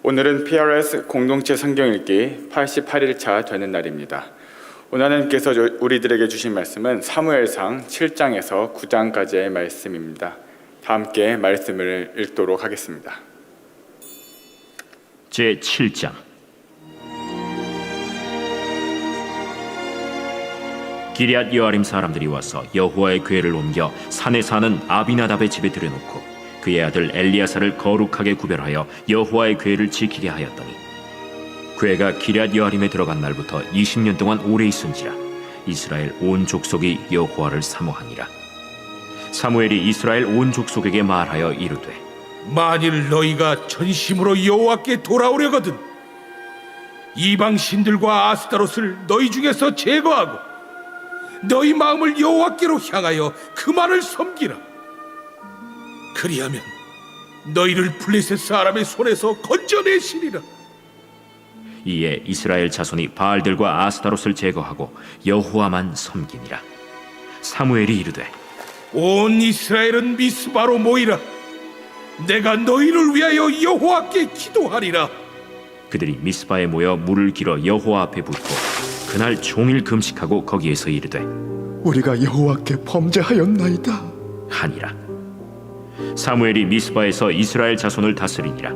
오늘은 PRS 공동체 성경 읽기 88일차 되는 날입니다. 오늘 하나님께서 우리들에게 주신 말씀은 사무엘상 7장에서 9장까지의 말씀입니다. 다 함께 말씀을 읽도록 하겠습니다. 제7장. 기럇 여아림 사람들이 와서 여호와의 궤를 옮겨 산에 사는 아비나답의 집에 들여놓고 그의 아들 엘리야사를 거룩하게 구별하여 여호와의 궤를 지키게 하였더니 궤가 기럇 여아림에 들어간 날부터 20년 동안 오래 있은지라 이스라엘 온 족속이 여호와를 사모하니라. 사무엘이 이스라엘 온 족속에게 말하여 이르되 만일 너희가 전심으로 여호와께 돌아오려거든 이방 신들과 아스타롯을 너희 중에서 제거하고 너희 마음을 여호와께로 향하여 그만을 섬기라. 그리하면 너희를 블레셋 사람의 손에서 건져내시리라. 이에 이스라엘 자손이 바알들과 아스타롯을 제거하고 여호와만 섬기니라. 사무엘이 이르되 온 이스라엘은 미스바로 모이라. 내가 너희를 위하여 여호와께 기도하리라. 그들이 미스바에 모여 물을 길어 여호와 앞에 붓고 그날 종일 금식하고 거기에서 이르되 우리가 여호와께 범죄하였나이다 하니라. 사무엘이 미스바에서 이스라엘 자손을 다스리니라.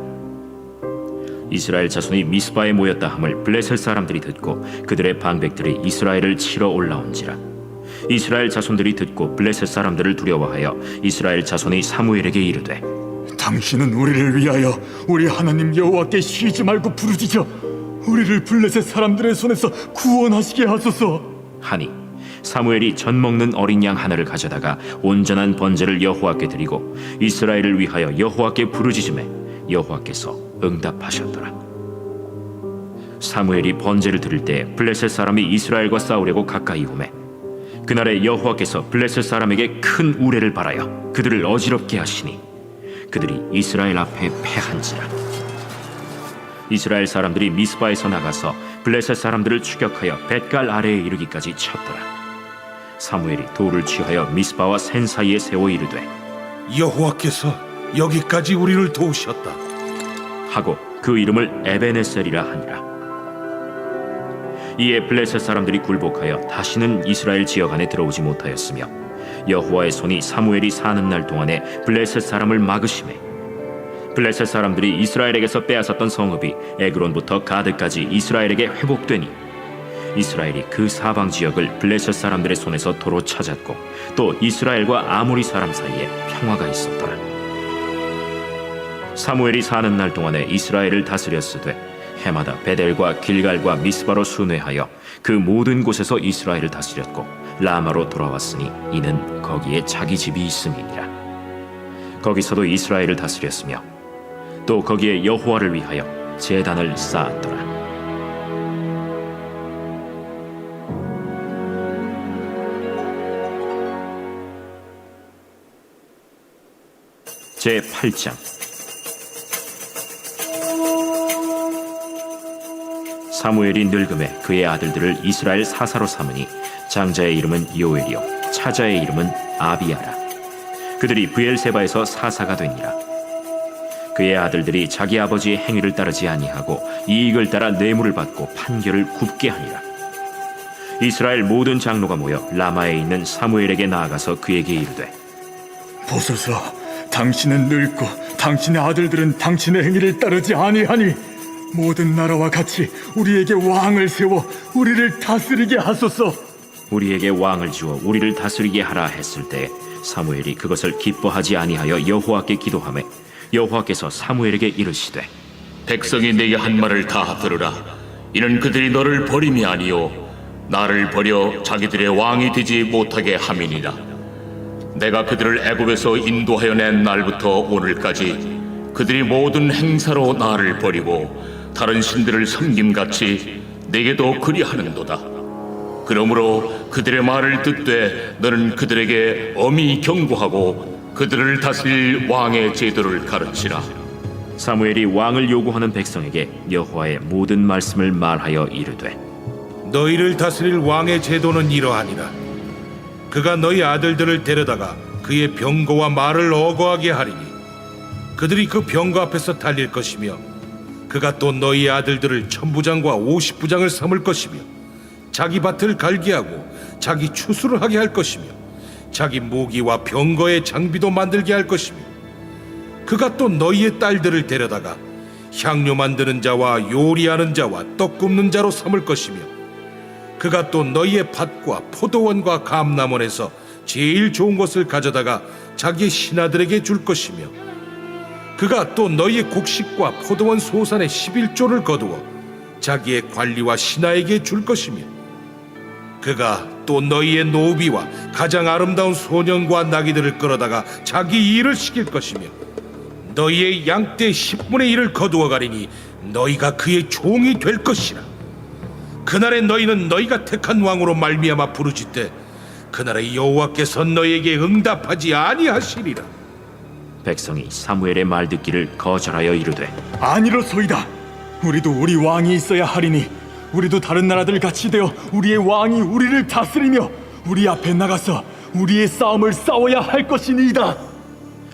이스라엘 자손이 미스바에 모였다 함을 블레셋 사람들이 듣고 그들의 방백들이 이스라엘을 치러 올라온지라. 이스라엘 자손들이 듣고 블레셋 사람들을 두려워하여 이스라엘 자손이 사무엘에게 이르되 당신은 우리를 위하여 우리 하나님 여호와께 쉬지 말고 부르짖어 우리를 블레셋 사람들의 손에서 구원하시게 하소서 하니 사무엘이 젖 먹는 어린 양 하나를 가져다가 온전한 번제를 여호와께 드리고 이스라엘을 위하여 여호와께 부르짖음에 여호와께서 응답하셨더라. 사무엘이 번제를 드릴 때 블레셋 사람이 이스라엘과 싸우려고 가까이 오매 그날에 여호와께서 블레셋 사람에게 큰 우레를 발하여 그들을 어지럽게 하시니 그들이 이스라엘 앞에 패한지라. 이스라엘 사람들이 미스바에서 나가서 블레셋 사람들을 추격하여 벳갈 아래에 이르기까지 쳤더라. 사무엘이 돌을 취하여 미스바와 센 사이에 세워 이르되 여호와께서 여기까지 우리를 도우셨다 하고 그 이름을 에베네셀이라 하니라. 이에 블레셋 사람들이 굴복하여 다시는 이스라엘 지역 안에 들어오지 못하였으며 여호와의 손이 사무엘이 사는 날 동안에 블레셋 사람을 막으심에 블레셋 사람들이 이스라엘에게서 빼앗았던 성읍이 에그론부터 가드까지 이스라엘에게 회복되니 이스라엘이 그 사방 지역을 블레셋 사람들의 손에서 도로 찾았고 또 이스라엘과 아모리 사람 사이에 평화가 있었더라. 사무엘이 사는 날 동안에 이스라엘을 다스렸으되 해마다 베델과 길갈과 미스바로 순회하여 그 모든 곳에서 이스라엘을 다스렸고 라마로 돌아왔으니 이는 거기에 자기 집이 있음이니라. 거기서도 이스라엘을 다스렸으며 또 거기에 여호와를 위하여 제단을 쌓았더라. 제8장. 사무엘이 늙음에 그의 아들들을 이스라엘 사사로 삼으니 장자의 이름은 요엘이요 차자의 이름은 아비야라. 그들이 브엘세바에서 사사가 되니라. 그의 아들들이 자기 아버지의 행위를 따르지 아니하고 이익을 따라 뇌물을 받고 판결을 굽게 하니라. 이스라엘 모든 장로가 모여 라마에 있는 사무엘에게 나아가서 그에게 이르되 보소서 당신은 늙고 당신의 아들들은 당신의 행위를 따르지 아니하니 모든 나라와 같이 우리에게 왕을 세워 우리를 다스리게 하소서. 우리에게 왕을 주어 우리를 다스리게 하라 했을 때 사무엘이 그것을 기뻐하지 아니하여 여호와께 기도하매 여호와께서 사무엘에게 이르시되 백성이 내게 한 말을 다 들으라. 이는 그들이 너를 버림이 아니요 나를 버려 자기들의 왕이 되지 못하게 함이니라. 내가 그들을 애굽에서 인도하여 낸 날부터 오늘까지 그들이 모든 행사로 나를 버리고 다른 신들을 섬김같이 내게도 그리하는도다. 그러므로 그들의 말을 듣되 너는 그들에게 엄히 경고하고 그들을 다스릴 왕의 제도를 가르치라. 사무엘이 왕을 요구하는 백성에게 여호와의 모든 말씀을 말하여 이르되 너희를 다스릴 왕의 제도는 이러하니라. 그가 너희 아들들을 데려다가 그의 병거와 말을 어거하게 하리니 그들이 그 병거 앞에서 달릴 것이며 그가 또 너희 아들들을 천부장과 50부장을 삼을 것이며 자기 밭을 갈게 하고 자기 추수를 하게 할 것이며 자기 무기와 병거의 장비도 만들게 할 것이며 그가 또 너희의 딸들을 데려다가 향료 만드는 자와 요리하는 자와 떡 굽는 자로 삼을 것이며 그가 또 너희의 밭과 포도원과 감람원에서 제일 좋은 것을 가져다가 자기의 신하들에게 줄 것이며 그가 또 너희의 곡식과 포도원 소산의 11조를 거두어 자기의 관리와 신하에게 줄 것이며 그가 또 너희의 노비와 가장 아름다운 소년과 나귀들을 끌어다가 자기 일을 시킬 것이며 너희의 양떼 10분의 1을 거두어 가리니 너희가 그의 종이 될 것이라. 그날에 너희는 너희가 택한 왕으로 말미암아 부르짖되 그날에 여호와께서 너희에게 응답하지 아니하시리라. 백성이 사무엘의 말 듣기를 거절하여 이르되 아니로소이다. 우리도 우리 왕이 있어야 하리니 우리도 다른 나라들 같이 되어 우리의 왕이 우리를 다스리며 우리 앞에 나가서 우리의 싸움을 싸워야 할 것이니이다.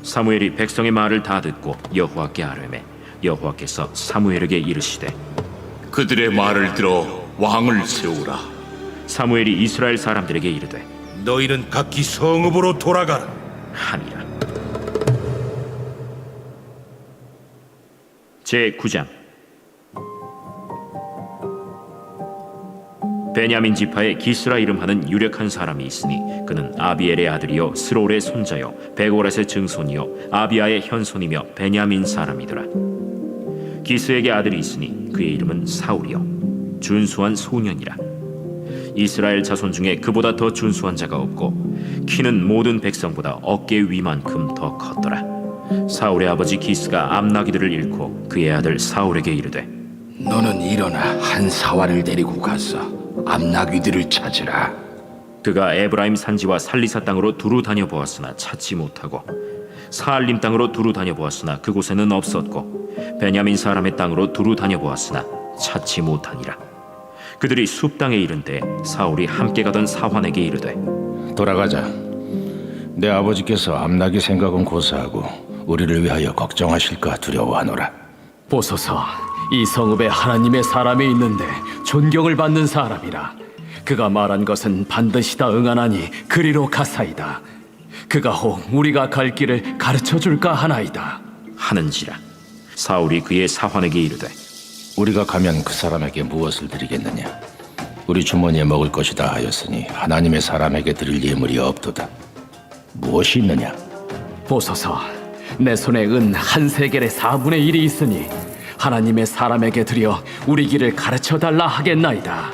사무엘이 백성의 말을 다 듣고 여호와께 아뢰매 여호와께서 사무엘에게 이르시되 그들의 말을 들어 왕을 세우라. 사무엘이 이스라엘 사람들에게 이르되 너희는 각기 성읍으로 돌아가라. 하니라. 제9장 베냐민 지파에 기스라 이름하는 유력한 사람이 있으니 그는 아비엘의 아들이요 스롤의 손자요 베고랏의 증손이요 아비아의 현손이며 베냐민 사람이더라. 기스에게 아들이 있으니 그의 이름은 사울이요 준수한 소년이라. 이스라엘 자손 중에 그보다 더 준수한 자가 없고 키는 모든 백성보다 어깨 위만큼 더 컸더라. 사울의 아버지 기스가 암나기들을 잃고 그의 아들 사울에게 이르되 너는 일어나 한 사활을 데리고 가서 암나귀들을 찾으라. 그가 에브라임 산지와 살리사 땅으로 두루 다녀보았으나 찾지 못하고 사알림 땅으로 두루 다녀보았으나 그곳에는 없었고 베냐민 사람의 땅으로 두루 다녀보았으나 찾지 못하니라. 그들이 숲 땅에 이른데 사울이 함께 가던 사환에게 이르되 돌아가자. 내 아버지께서 암나기 생각은 고사하고 우리를 위하여 걱정하실까 두려워하노라. 보소서, 이 성읍에 하나님의 사람이 있는데 존경을 받는 사람이라. 그가 말한 것은 반드시 다 응하나니 그리로 가사이다. 그가 혹 우리가 갈 길을 가르쳐 줄까 하나이다. 하는지라. 사울이 그의 사환에게 이르되 우리가 가면 그 사람에게 무엇을 드리겠느냐? 우리 주머니에 먹을 것이다 하였으니 하나님의 사람에게 드릴 예물이 없도다. 무엇이 있느냐? 보소서, 내 손에 은 한 세겔의 4분의 1이 있으니 하나님의 사람에게 드려 우리 길을 가르쳐 달라 하겠나이다.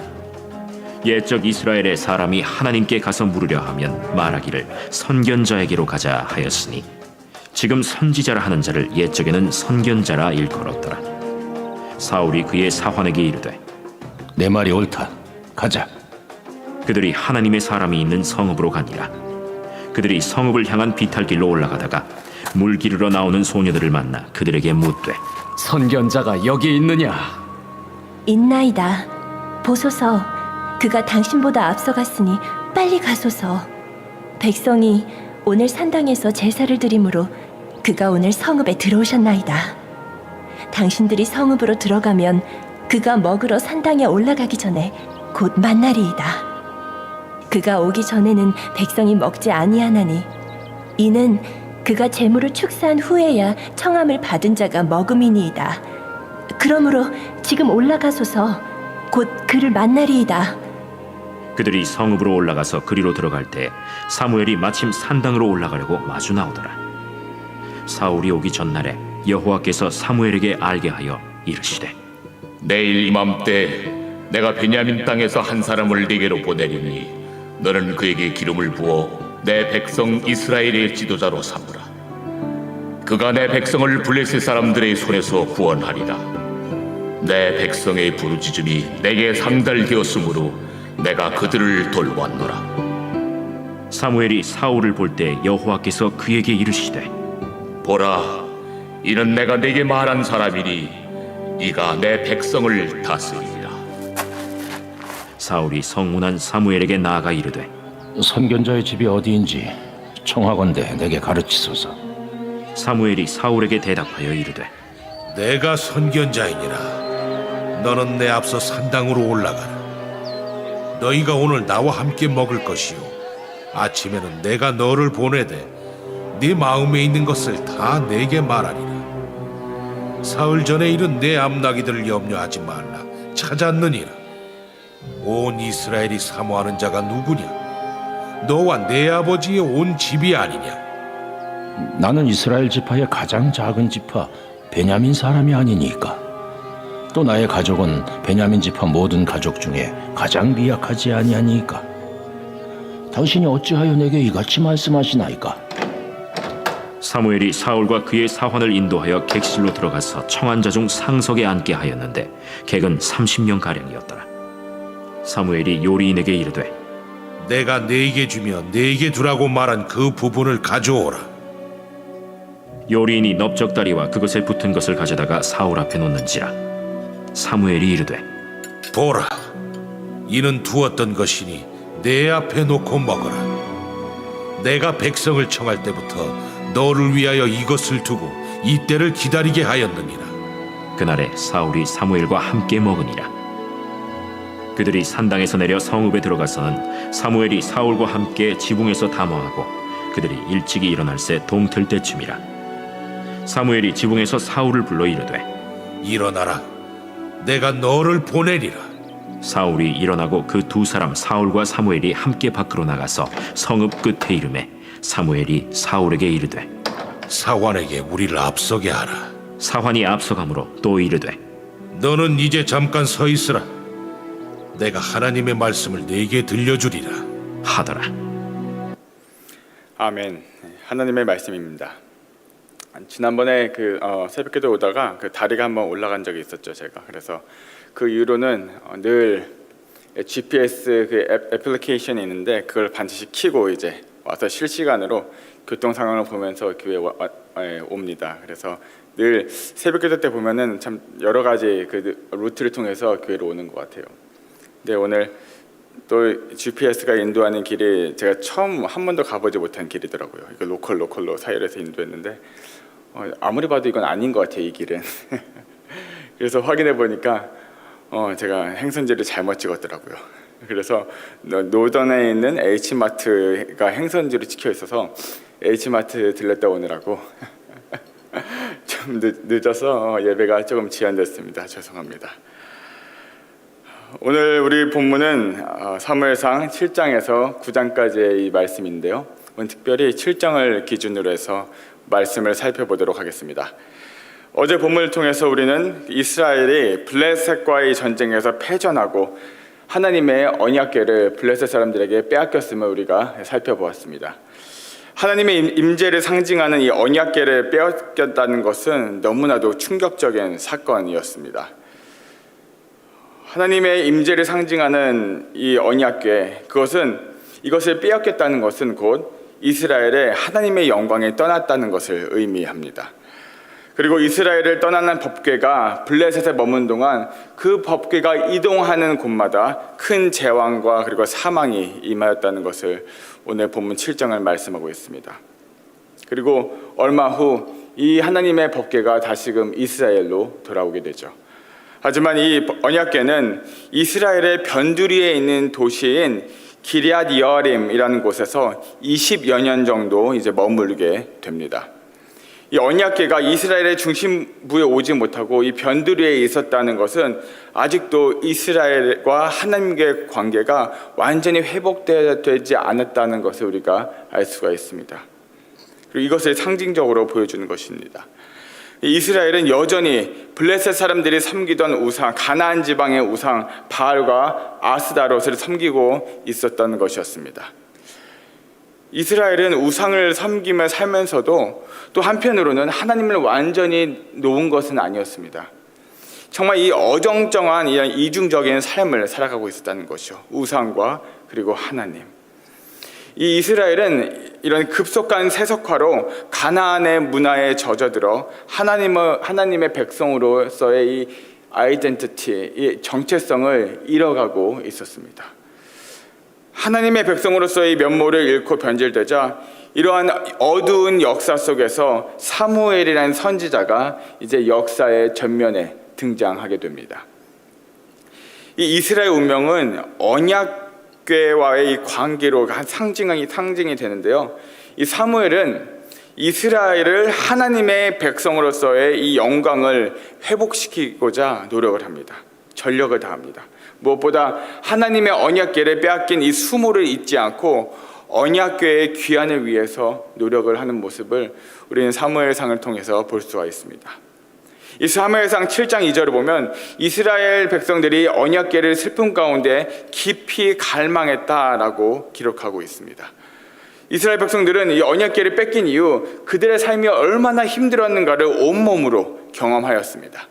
옛적 이스라엘의 사람이 하나님께 가서 물으려 하면 말하기를 선견자에게로 가자 하였으니 지금 선지자라 하는 자를 옛적에는 선견자라 일컬었더라. 사울이 그의 사환에게 이르되 내 말이 옳다. 가자. 그들이 하나님의 사람이 있는 성읍으로 가니라. 그들이 성읍을 향한 비탈길로 올라가다가 물 기르러 나오는 소녀들을 만나 그들에게 묻되 선견자가 여기 있느냐? 있나이다. 보소서, 그가 당신보다 앞서갔으니 빨리 가소서. 백성이 오늘 산당에서 제사를 드리므로 그가 오늘 성읍에 들어오셨나이다. 당신들이 성읍으로 들어가면 그가 먹으러 산당에 올라가기 전에 곧 만나리이다. 그가 오기 전에는 백성이 먹지 아니하나니 이는 그가 재물을 축사한 후에야 청함을 받은 자가 먹음이니이다. 그러므로 지금 올라가소서. 곧 그를 만나리이다. 그들이 성읍으로 올라가서 그리로 들어갈 때 사무엘이 마침 산당으로 올라가려고 마주 나오더라. 사울이 오기 전날에 여호와께서 사무엘에게 알게 하여 이르시되 내일 이맘때 내가 베냐민 땅에서 한 사람을 네게로 보내리니 너는 그에게 기름을 부어 내 백성 이스라엘의 지도자로 삼으라. 그가 내 백성을 블레셋 사람들의 손에서 구원하리라. 내 백성의 부르짖음이 내게 상달되었으므로 내가 그들을 돌보았노라. 사무엘이 사울을 볼 때 여호와께서 그에게 이르시되 보라, 이는 내가 네게 말한 사람이니 이가 내 백성을 다스리리라. 사울이 성문한 사무엘에게 나아가 이르되 선견자의 집이 어디인지 청하건대 내게 가르치소서. 사무엘이 사울에게 대답하여 이르되 내가 선견자이니라. 너는 내 앞서 산당으로 올라가라. 너희가 오늘 나와 함께 먹을 것이요 아침에는 내가 너를 보내되 네 마음에 있는 것을 다 내게 말하리라. 사흘 전에 이른 내 암나기들을 염려하지 말라. 찾았느니라. 온 이스라엘이 사모하는 자가 누구냐? 너와 내 아버지의 온 집이 아니냐? 나는 이스라엘 지파의 가장 작은 지파 베냐민 사람이 아니니까. 또 나의 가족은 베냐민 지파 모든 가족 중에 가장 미약하지 아니하니까. 당신이 어찌하여 내게 이같이 말씀하시나이까? 사무엘이 사울과 그의 사환을 인도하여 객실로 들어가서 청한 자 중 상석에 앉게 하였는데 객은 30명 가량이었더라. 사무엘이 요리인에게 이르되 내가 네게 주며 네게 두라고 말한 그 부분을 가져오라. 요리인이 넓적다리와 그것에 붙은 것을 가져다가 사울 앞에 놓는지라. 사무엘이 이르되 보라, 이는 두었던 것이니 내 앞에 놓고 먹어라. 내가 백성을 청할 때부터 너를 위하여 이것을 두고 이때를 기다리게 하였느니라. 그날에 사울이 사무엘과 함께 먹으니라. 그들이 산당에서 내려 성읍에 들어가서는 사무엘이 사울과 함께 지붕에서 담화하고 그들이 일찍이 일어날새 동틀 때쯤이라. 사무엘이 지붕에서 사울을 불러 이르되 일어나라, 내가 너를 보내리라. 사울이 일어나고 그 두 사람 사울과 사무엘이 함께 밖으로 나가서 성읍 끝에 이르매 사무엘이 사울에게 이르되 사환에게 우리를 앞서게 하라. 사환이 앞서가므로 또 이르되 너는 이제 잠깐 서 있으라. 내가 하나님의 말씀을 네게 들려주리라 하더라. 아멘. 하나님의 말씀입니다. 지난번에 새벽기도 오다가 그 다리가 한번 올라간 적이 있었죠, 제가. 그래서 그 이후로는 늘 GPS 그 애플리케이션이 있는데 그걸 반드시 켜고 이제 와서 실시간으로 교통 상황을 보면서 교회에 옵니다. 그래서 늘 새벽기도 때 보면은 참 여러 가지 그 루트를 통해서 교회로 오는 것 같아요. 근데 오늘 또 GPS가 인도하는 길이 제가 처음 한 번도 가보지 못한 길이더라고요. 이거 로컬로 사열에서 인도했는데 아무리 봐도 이건 아닌 것 같아요, 이 길은. 그래서 확인해 보니까 제가 행선지를 잘못 찍었더라고요. 그래서 노던에 있는 H마트가 행선지로 찍혀 있어서 H마트 들렸다 오느라고 좀 늦어서 예배가 조금 지연됐습니다. 죄송합니다. 오늘 우리 본문은 사무엘상 7장에서 9장까지의 이 말씀인데요. 오늘 특별히 7장을 기준으로 해서 말씀을 살펴보도록 하겠습니다. 어제 본문을 통해서 우리는 이스라엘이 블레셋과의 전쟁에서 패전하고 하나님의 언약궤를 블레셋 사람들에게 빼앗겼음을 우리가 살펴보았습니다. 하나님의 임재를 상징하는 이 언약궤를 빼앗겼다는 것은 너무나도 충격적인 사건이었습니다. 하나님의 임재를 상징하는 이 언약궤, 이것을 빼앗겼다는 것은 곧 이스라엘의 하나님의 영광이 떠났다는 것을 의미합니다. 그리고 이스라엘을 떠나는 법궤가 블레셋에 머문 동안 그 법궤가 이동하는 곳마다 큰 재앙과 그리고 사망이 임하였다는 것을 오늘 본문 7장을 말씀하고 있습니다. 그리고 얼마 후 이 하나님의 법궤가 다시금 이스라엘로 돌아오게 되죠. 하지만 이 언약궤는 이스라엘의 변두리에 있는 도시인 기럇 여아림이라는 곳에서 20여 년 정도 이제 머물게 됩니다. 이 언약궤가 이스라엘의 중심부에 오지 못하고 이 변두리에 있었다는 것은 아직도 이스라엘과 하나님과의 관계가 완전히 회복되지 않았다는 것을 우리가 알 수가 있습니다. 그리고 이것을 상징적으로 보여주는 것입니다. 이스라엘은 여전히 블레셋 사람들이 섬기던 우상, 가나안 지방의 우상 바알과 아스다롯을 섬기고 있었다는 것이었습니다. 이스라엘은 우상을 섬기며 살면서도 또 한편으로는 하나님을 완전히 놓은 것은 아니었습니다. 정말 이 어정쩡한 이런 이중적인 삶을 살아가고 있었다는 것이죠. 우상과 그리고 하나님. 이 이스라엘은 이런 급속한 세속화로 가나안의 문화에 젖어들어 하나님의 백성으로서의 이 아이덴티티, 이 정체성을 잃어가고 있었습니다. 하나님의 백성으로서의 면모를 잃고 변질되자 이러한 어두운 역사 속에서 사무엘이라는 선지자가 이제 역사의 전면에 등장하게 됩니다. 이 이스라엘 운명은 언약궤와의 이 관계로 상징이 되는데요. 이 사무엘은 이스라엘을 하나님의 백성으로서의 이 영광을 회복시키고자 노력을 합니다. 전력을 다합니다. 무엇보다 하나님의 언약궤를 빼앗긴 이 수모를 잊지 않고 언약궤의 귀환을 위해서 노력을 하는 모습을 우리는 사무엘상을 통해서 볼 수가 있습니다. 이 사무엘상 7장 2절을 보면 이스라엘 백성들이 언약궤를 슬픔 가운데 깊이 갈망했다라고 기록하고 있습니다. 이스라엘 백성들은 이 언약궤를 뺏긴 이후 그들의 삶이 얼마나 힘들었는가를 온몸으로 경험하였습니다.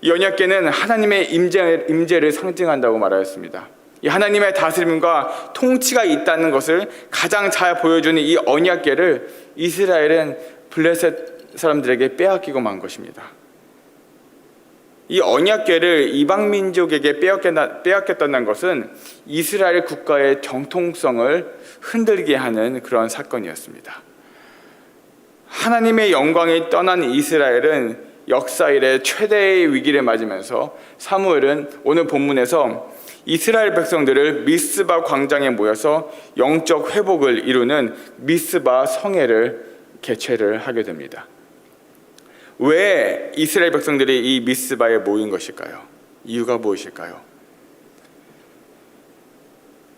이 언약궤는 하나님의 임재를 상징한다고 말하였습니다. 이 하나님의 다스림과 통치가 있다는 것을 가장 잘 보여주는 이 언약궤를 이스라엘은 블레셋 사람들에게 빼앗기고 만 것입니다. 이 언약궤를 이방 민족에게 빼앗겼다는 것은 이스라엘 국가의 정통성을 흔들게 하는 그런 사건이었습니다. 하나님의 영광이 떠난 이스라엘은 역사 이래 최대의 위기를 맞으면서 사무엘은 오늘 본문에서 이스라엘 백성들을 미스바 광장에 모여서 영적 회복을 이루는 미스바 성회를 개최를 하게 됩니다. 왜 이스라엘 백성들이 이 미스바에 모인 것일까요? 이유가 무엇일까요?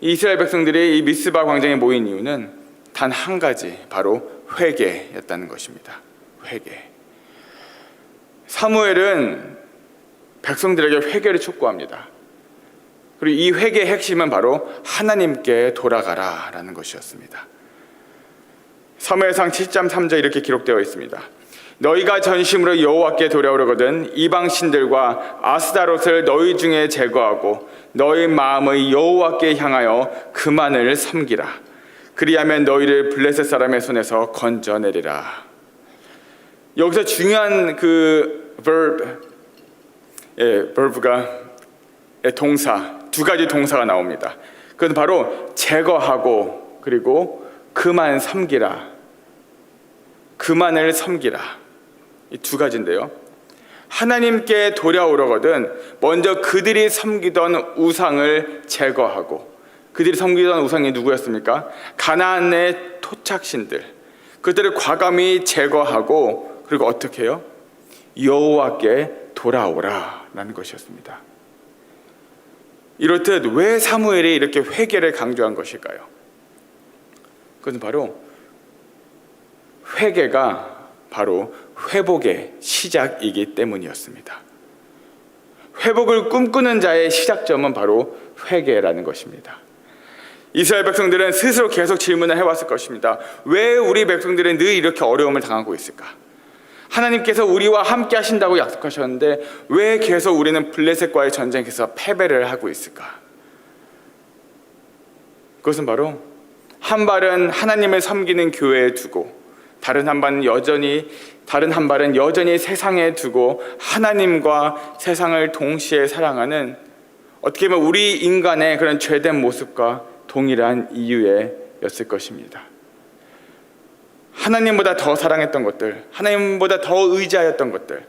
이스라엘 백성들이 이 미스바 광장에 모인 이유는 단 한 가지, 바로 회개였다는 것입니다. 회개. 사무엘은 백성들에게 회개를 촉구합니다. 그리고 이 회개의 핵심은 바로 하나님께 돌아가라라는 것이었습니다. 사무엘상 7장 3절 이렇게 기록되어 있습니다. 너희가 전심으로 여호와께 돌아오려거든 이방 신들과 아스다롯을 너희 중에 제거하고 너희 마음의 여호와께 향하여 그만을 섬기라. 그리하면 너희를 블레셋 사람의 손에서 건져내리라. 여기서 중요한 그 verb가 동사, 두 가지 동사가 나옵니다. 그건 바로 제거하고 그리고 그만 섬기라. 그만을 섬기라. 이 두 가지인데요. 하나님께 돌아오려거든 먼저 그들이 섬기던 우상을 제거하고, 그들이 섬기던 우상이 누구였습니까? 가나안의 토착신들, 그들을 과감히 제거하고 그리고 어떻게 해요? 여호와께 돌아오라라는 것이었습니다. 이렇듯 왜 사무엘이 이렇게 회개를 강조한 것일까요? 그것은 바로 회개가 바로 회복의 시작이기 때문이었습니다. 회복을 꿈꾸는 자의 시작점은 바로 회개라는 것입니다. 이스라엘 백성들은 스스로 계속 질문을 해왔을 것입니다. 왜 우리 백성들은 늘 이렇게 어려움을 당하고 있을까? 하나님께서 우리와 함께 하신다고 약속하셨는데 왜 계속 우리는 블레셋과의 전쟁에서 패배를 하고 있을까? 그것은 바로 한 발은 하나님을 섬기는 교회에 두고 다른 한 발은 여전히 세상에 두고 하나님과 세상을 동시에 사랑하는, 어떻게 보면 우리 인간의 그런 죄된 모습과 동일한 이유였을 것입니다. 하나님보다 더 사랑했던 것들, 하나님보다 더 의지하였던 것들,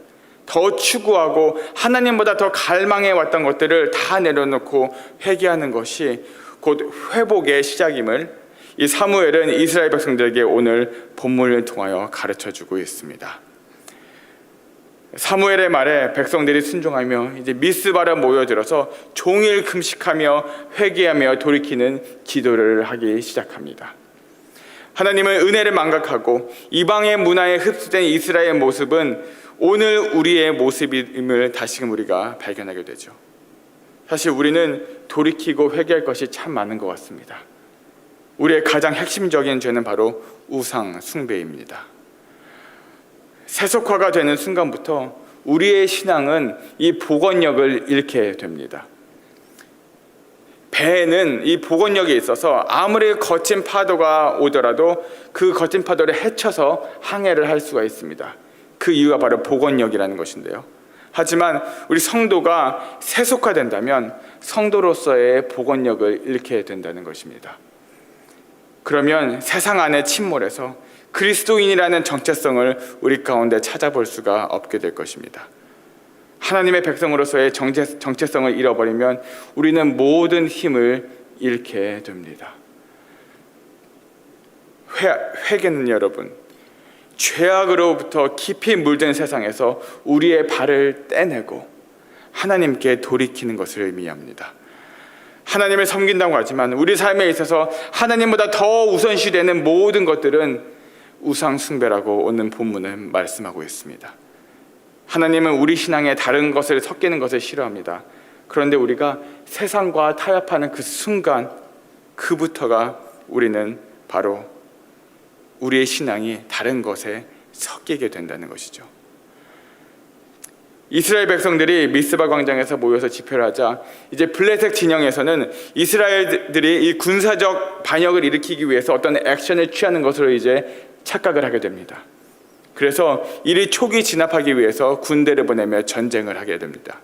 더 추구하고 하나님보다 더 갈망해 왔던 것들을 다 내려놓고 회개하는 것이 곧 회복의 시작임을 이 사무엘은 이스라엘 백성들에게 오늘 본문을 통하여 가르쳐주고 있습니다. 사무엘의 말에 백성들이 순종하며 이제 미스바로 모여들어서 종일 금식하며 회개하며 돌이키는 기도를 하기 시작합니다. 하나님은 은혜를 망각하고 이방의 문화에 흡수된 이스라엘의 모습은 오늘 우리의 모습임을 다시금 우리가 발견하게 되죠. 사실 우리는 돌이키고 회개할 것이 참 많은 것 같습니다. 우리의 가장 핵심적인 죄는 바로 우상 숭배입니다. 세속화가 되는 순간부터 우리의 신앙은 이 복원력을 잃게 됩니다. 배에는 이 복원력이 있어서 아무리 거친 파도가 오더라도 그 거친 파도를 헤쳐서 항해를 할 수가 있습니다. 그 이유가 바로 복원력이라는 것인데요. 하지만 우리 성도가 세속화된다면 성도로서의 복원력을 잃게 된다는 것입니다. 그러면 세상 안에 침몰해서 그리스도인이라는 정체성을 우리 가운데 찾아볼 수가 없게 될 것입니다. 하나님의 백성으로서의 정체성을 잃어버리면 우리는 모든 힘을 잃게 됩니다. 회개는 여러분, 죄악으로부터 깊이 물든 세상에서 우리의 발을 떼내고 하나님께 돌이키는 것을 의미합니다. 하나님을 섬긴다고 하지만 우리 삶에 있어서 하나님보다 더 우선시되는 모든 것들은 우상 숭배라고 오늘 본문은 말씀하고 있습니다. 하나님은 우리 신앙에 다른 것을 섞이는 것을 싫어합니다. 그런데 우리가 세상과 타협하는 그 순간, 그부터가 우리는 바로 우리의 신앙이 다른 것에 섞이게 된다는 것이죠. 이스라엘 백성들이 미스바 광장에서 모여서 집회를 하자 이제 블레셋 진영에서는 이스라엘들이 이 군사적 반역을 일으키기 위해서 어떤 액션을 취하는 것으로 이제 착각을 하게 됩니다. 그래서 이를 초기 진압하기 위해서 군대를 보내며 전쟁을 하게 됩니다.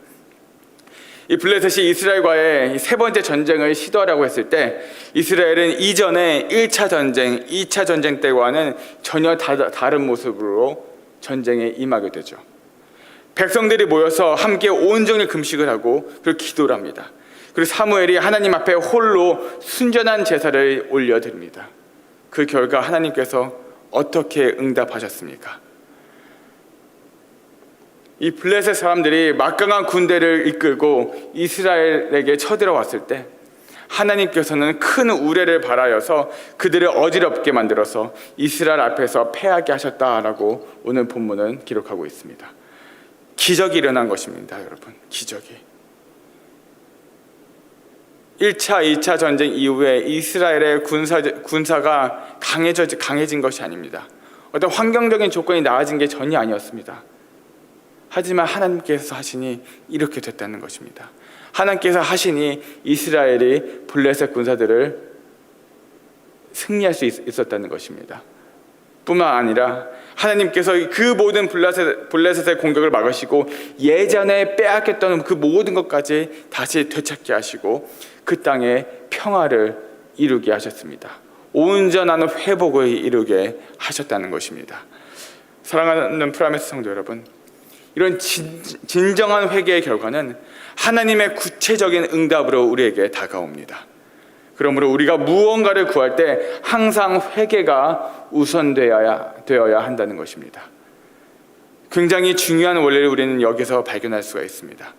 이 블레셋이 이스라엘과의 세 번째 전쟁을 시도하려고 했을 때 이스라엘은 이전에 1차 전쟁, 2차 전쟁 때와는 전혀 다른 모습으로 전쟁에 임하게 되죠. 백성들이 모여서 함께 온종일 금식을 하고 그리고 기도를 합니다. 그리고 사무엘이 하나님 앞에 홀로 순전한 제사를 올려드립니다. 그 결과 하나님께서 어떻게 응답하셨습니까? 이 블레셋 사람들이 막강한 군대를 이끌고 이스라엘에게 쳐들어왔을 때 하나님께서는 큰 우레를 발하여서 그들을 어지럽게 만들어서 이스라엘 앞에서 패하게 하셨다라고 오늘 본문은 기록하고 있습니다. 기적이 일어난 것입니다, 여러분. 기적이. 1차, 2차 전쟁 이후에 이스라엘의 군사가 강해진 것이 아닙니다. 어떤 환경적인 조건이 나아진 게 전혀 아니었습니다. 하지만 하나님께서 하시니 이렇게 됐다는 것입니다. 하나님께서 하시니 이스라엘이 블레셋 군사들을 승리할 수 있었다는 것입니다. 뿐만 아니라 하나님께서 그 모든 블레셋의 공격을 막으시고 예전에 빼앗겼던 그 모든 것까지 다시 되찾게 하시고 그 땅에 평화를 이루게 하셨습니다. 온전한 회복을 이루게 하셨다는 것입니다. 사랑하는 프라메스 성도 여러분, 이런 진정한 회개의 결과는 하나님의 구체적인 응답으로 우리에게 다가옵니다. 그러므로 우리가 무언가를 구할 때 항상 회개가 우선되어야 한다는 것입니다. 굉장히 중요한 원리를 우리는 여기서 발견할 수가 있습니다.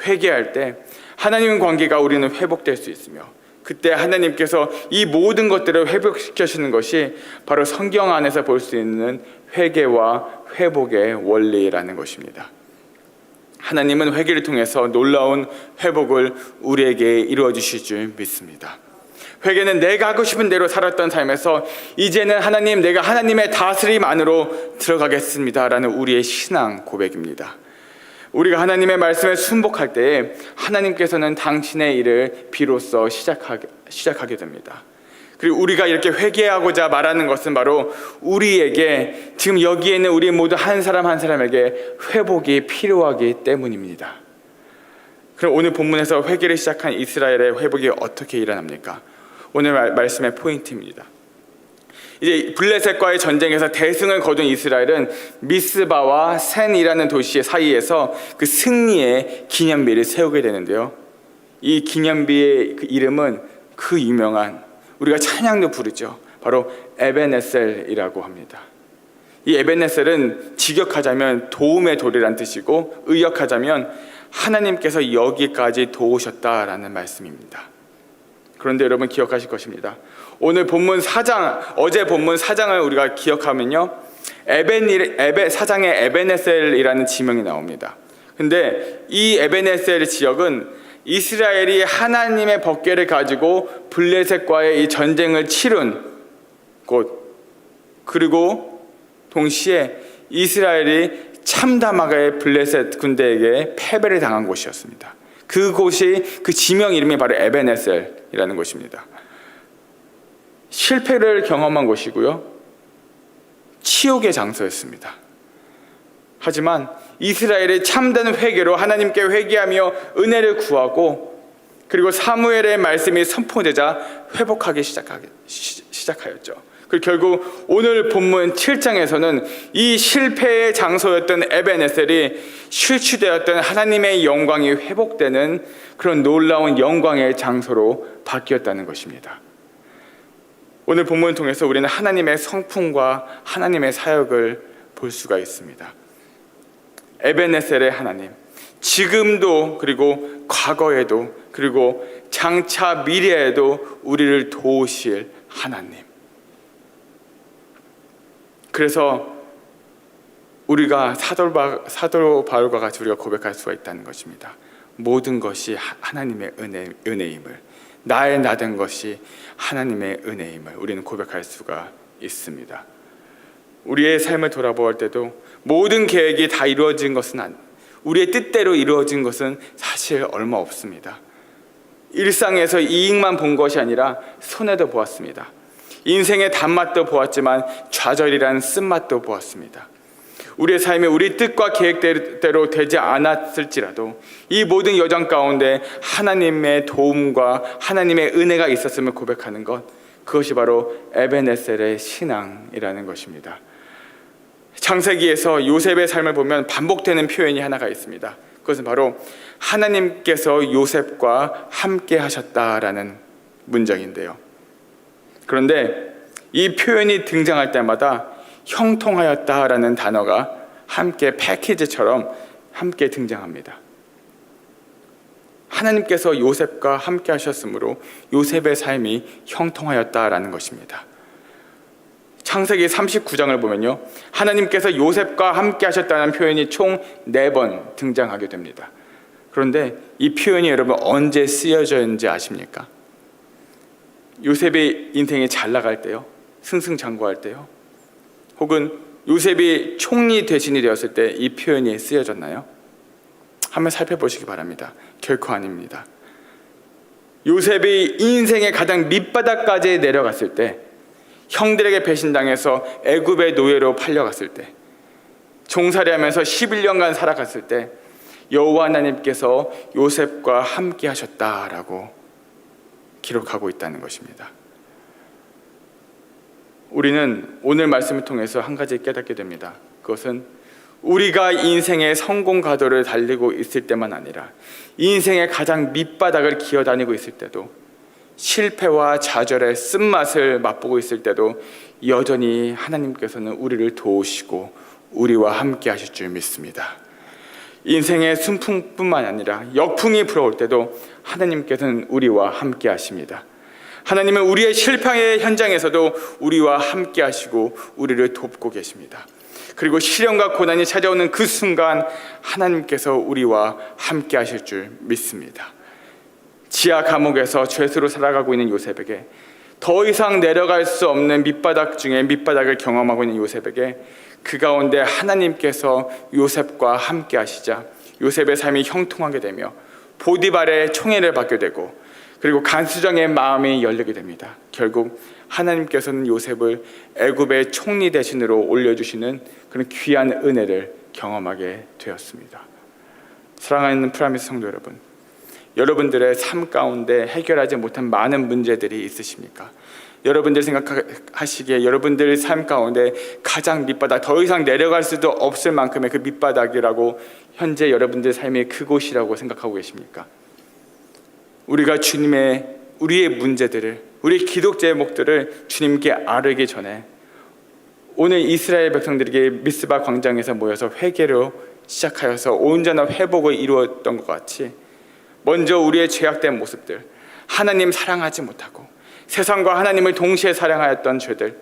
회개할 때 하나님의 관계가 우리는 회복될 수 있으며 그때 하나님께서 이 모든 것들을 회복시켜주는 것이 바로 성경 안에서 볼 수 있는 회개와 회복의 원리라는 것입니다. 하나님은 회개를 통해서 놀라운 회복을 우리에게 이루어 주실 줄 믿습니다. 회개는 내가 하고 싶은 대로 살았던 삶에서 이제는 하나님, 내가 하나님의 다스림 안으로 들어가겠습니다라는 우리의 신앙 고백입니다. 우리가 하나님의 말씀에 순복할 때에 하나님께서는 당신의 일을 비로소 시작하게 됩니다. 그리고 우리가 이렇게 회개하고자 말하는 것은 바로 우리에게, 지금 여기에 있는 우리 모두 한 사람 한 사람에게 회복이 필요하기 때문입니다. 그럼 오늘 본문에서 회개를 시작한 이스라엘의 회복이 어떻게 일어납니까? 오늘 말씀의 포인트입니다. 이제 블레셋과의 전쟁에서 대승을 거둔 이스라엘은 미스바와 센이라는 도시 사이에서 그 승리의 기념비를 세우게 되는데요. 이 기념비의 그 이름은 그 유명한, 우리가 찬양도 부르죠, 바로 에벤에셀이라고 합니다. 이 에벤에셀은 직역하자면 도움의 돌이란 뜻이고 의역하자면 하나님께서 여기까지 도우셨다라는 말씀입니다. 그런데 여러분 기억하실 것입니다. 오늘 본문 4장, 어제 본문 4장을 우리가 기억하면요, 사장의 에벤에셀이라는 지명이 나옵니다. 근데 이 에벤에셀 지역은 이스라엘이 하나님의 법궤를 가지고 블레셋과의 이 전쟁을 치른 곳, 그리고 동시에 이스라엘이 참담하게 블레셋 군대에게 패배를 당한 곳이었습니다. 그곳이, 그 지명 이름이 바로 에벤에셀이라는 곳입니다. 실패를 경험한 곳이고요, 치욕의 장소였습니다. 하지만 이스라엘의 참된 회개로 하나님께 회개하며 은혜를 구하고 그리고 사무엘의 말씀이 선포되자 회복하기 시작하였죠. 그리고 결국 오늘 본문 7장에서는 이 실패의 장소였던 에벤에셀이 실추되었던 하나님의 영광이 회복되는 그런 놀라운 영광의 장소로 바뀌었다는 것입니다. 오늘 본문을 통해서 우리는 하나님의 성품과 하나님의 사역을 볼 수가 있습니다. 에벤에셀의 하나님, 지금도 그리고 과거에도 그리고 장차 미래에도 우리를 도우실 하나님. 그래서 우리가 사도 바울과 같이 우리가 고백할 수가 있다는 것입니다. 모든 것이 하나님의 은혜임을, 나의 나된 것이 하나님의 은혜임을 우리는 고백할 수가 있습니다. 우리의 삶을 돌아볼 때도 모든 계획이 다 이루어진 것은 우리의 뜻대로 이루어진 것은 사실 얼마 없습니다. 일상에서 이익만 본 것이 아니라 손해도 보았습니다. 인생의 단맛도 보았지만 좌절이란 쓴맛도 보았습니다. 우리의 삶이 우리 뜻과 계획대로 되지 않았을지라도 이 모든 여정 가운데 하나님의 도움과 하나님의 은혜가 있었음을 고백하는 것, 그것이 바로 에벤에셀의 신앙이라는 것입니다. 창세기에서 요셉의 삶을 보면 반복되는 표현이 하나가 있습니다. 그것은 바로 하나님께서 요셉과 함께 하셨다라는 문장인데요. 그런데 이 표현이 등장할 때마다 형통하였다라는 단어가 함께 패키지처럼 함께 등장합니다. 하나님께서 요셉과 함께 하셨으므로 요셉의 삶이 형통하였다라는 것입니다. 창세기 39장을 보면요, 하나님께서 요셉과 함께 하셨다는 표현이 총 4번 등장하게 됩니다. 그런데 이 표현이 여러분 언제 쓰여졌는지 아십니까? 요셉의 인생이 잘 나갈 때요, 승승장구할 때요, 혹은 요셉이 총리 대신이 되었을 때 이 표현이 쓰여졌나요? 한번 살펴보시기 바랍니다. 결코 아닙니다. 요셉이 인생의 가장 밑바닥까지 내려갔을 때, 형들에게 배신당해서 애굽의 노예로 팔려갔을 때, 종살이하면서 11년간 살아갔을 때 여호와 하나님께서 요셉과 함께 하셨다라고 기록하고 있다는 것입니다. 우리는 오늘 말씀을 통해서 한 가지 깨닫게 됩니다. 그것은 우리가 인생의 성공 가도를 달리고 있을 때만 아니라 인생의 가장 밑바닥을 기어다니고 있을 때도, 실패와 좌절의 쓴맛을 맛보고 있을 때도 여전히 하나님께서는 우리를 도우시고 우리와 함께 하실 줄 믿습니다. 인생의 순풍뿐만 아니라 역풍이 불어올 때도 하나님께서는 우리와 함께 하십니다. 하나님은 우리의 실패의 현장에서도 우리와 함께 하시고 우리를 돕고 계십니다. 그리고 시련과 고난이 찾아오는 그 순간 하나님께서 우리와 함께 하실 줄 믿습니다. 지하 감옥에서 죄수로 살아가고 있는 요셉에게, 더 이상 내려갈 수 없는 밑바닥 중에 밑바닥을 경험하고 있는 요셉에게 그 가운데 하나님께서 요셉과 함께 하시자 요셉의 삶이 형통하게 되며 보디발의 총애를 받게 되고, 그리고 간수장의 마음이 열리게 됩니다. 결국 하나님께서는 요셉을 애굽의 총리 대신으로 올려주시는 그런 귀한 은혜를 경험하게 되었습니다. 사랑하는 프라미스 성도 여러분, 여러분들의 삶 가운데 해결하지 못한 많은 문제들이 있으십니까? 여러분들 생각하시기에 여러분들의 삶 가운데 가장 밑바닥, 더 이상 내려갈 수도 없을 만큼의 그 밑바닥이라고 현재 여러분들의 삶이 그곳이라고 생각하고 계십니까? 우리가 우리의 문제들을, 우리 기독 제목들을 주님께 아뢰기 전에 오늘 이스라엘 백성들에게 미스바 광장에서 모여서 회개로 시작하여서 온전한 회복을 이루었던 것 같이 먼저 우리의 죄악된 모습들, 하나님 사랑하지 못하고 세상과 하나님을 동시에 사랑하였던 죄들,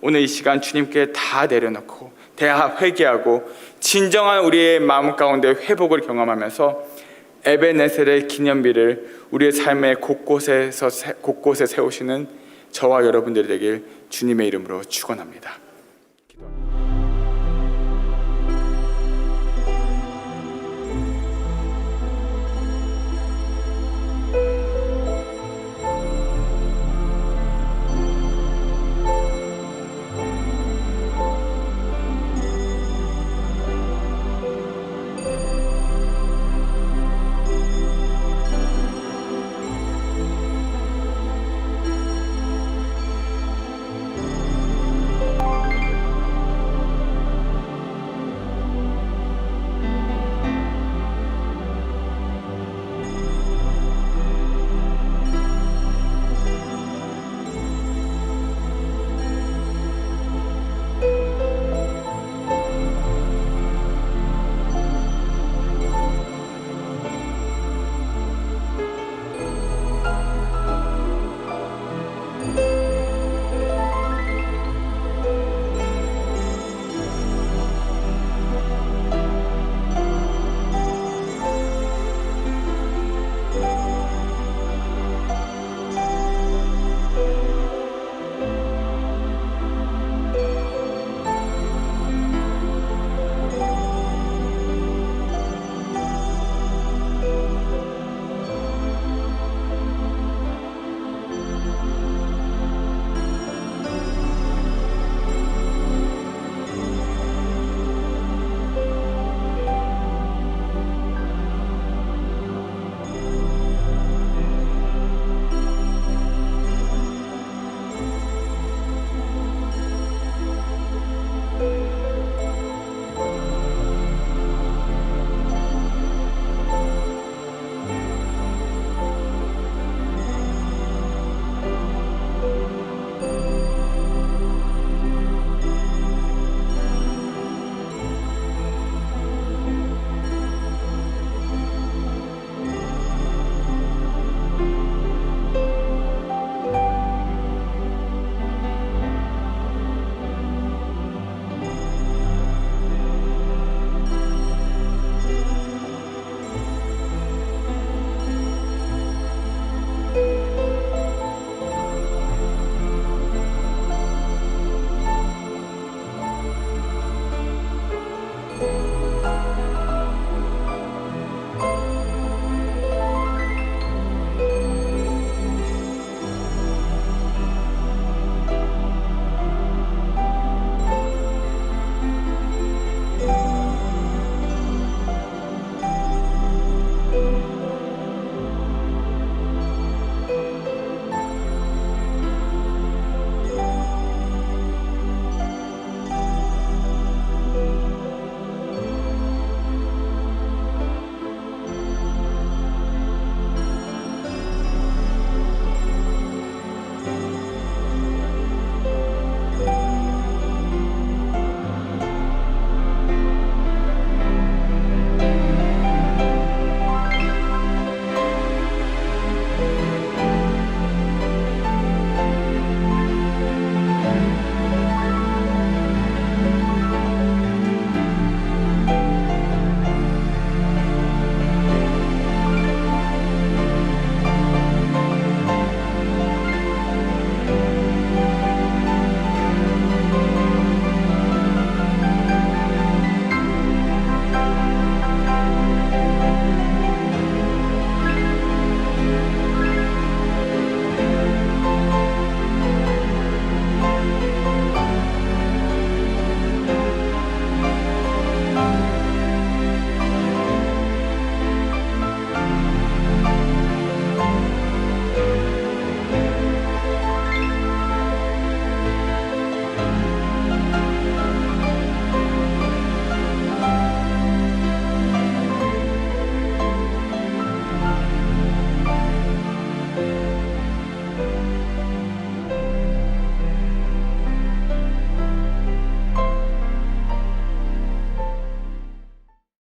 오늘 이 시간 주님께 다 내려놓고 다 회개하고 진정한 우리의 마음 가운데 회복을 경험하면서 에벤에셀의 기념비를 우리의 삶의 곳곳에 세우시는 저와 여러분들이 되길 주님의 이름으로 축원합니다.